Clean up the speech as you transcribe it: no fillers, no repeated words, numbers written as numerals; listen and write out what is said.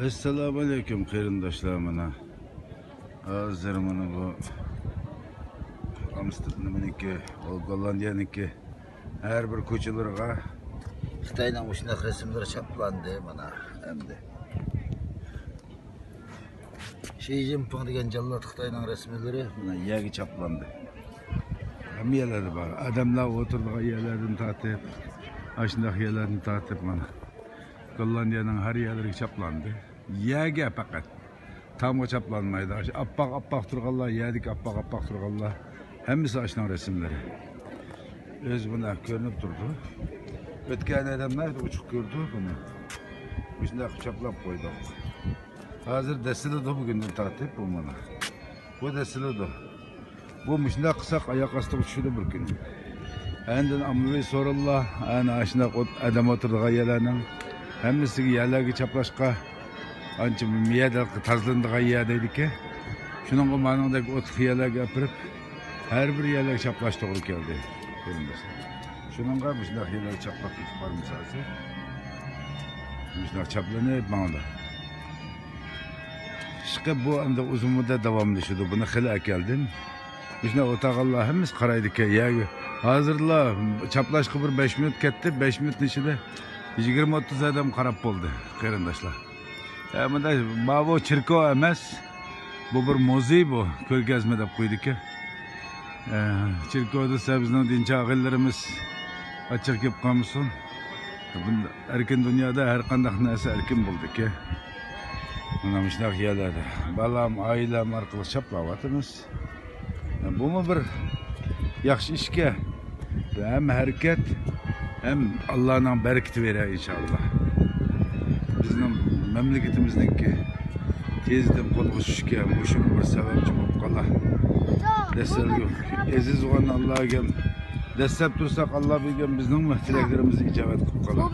Esselamu Aleyküm kıyırındaşlarımına. Ağızlarımını bu Amsterdam'ınki, Hollandiya'nınki her bir koçularına Xitay'dan bu şundak resimleri çaplandı bana hem de. Xi Jinping degan jallat Xitay'dan resimleri buna yegi çaplandı. Hem yerleri var. Adamlar oturduğu yerlerini tatip, aşındak yerlerini tatip bana. Hollandiya'nın her yerleri çaplandı. Yege fakat. Tam o çaplanmaydı. Appak turğallar, yedik appak turğallar. Hemisi aşınan resimleri. Öz buna görünüp durdu. Ötken adamlar da uçuk gördü bunu. Üstünde çaplap koydu. Hazır desili de bugünden tatip bu bana. Bu desili de. Bu müşünde kısak ayak astı uçuşudu bir gün. Enden amlıvi sorullah, ana aşına adam oturduğu yerlerinin hemisi yerlerge çaplaşka anca miyede tarzlandığı yerdeydi ki şunun kumanındaki ot yerlerge yapırıp her bir yerler çaplaş doğru geldi. Şunun müşünde yerler çaplak gidip var misası. Müşünde çaplanıyor bana da. İşte bu anda uzun müddet devam düşürdü. Buna hilak geldim. Müşünde otağallah hemiz karaydı ki ya hazırla çaplaş kıbır 5 minut ketti. 5 minutun içinde 20-30 adam karab oldu kıyırındaşlar. Ama da bu çirko emez. Bu bir muzey bu. Köy gezme de koydu ki. Çirko da bizden dinçe ağıllarımız açık yapmışsın. Erken dünyada her kandak neyse erken buldu ki. Anlamışlar yerlerde. Balam, ailem arkalı çaplavatımız. Bu mu bir yaxşı işke? Hem hareket hem Allah'ın bereketi verir inşallah. Bizim memleketimizdeki tezden koluşuşke bu şunu bir sebepçi bulup kala. Destek yok. Aziz olan Allah'a gel. Destek dursak Allah bilgen bizim tileklerimizi icabet kılıp kala.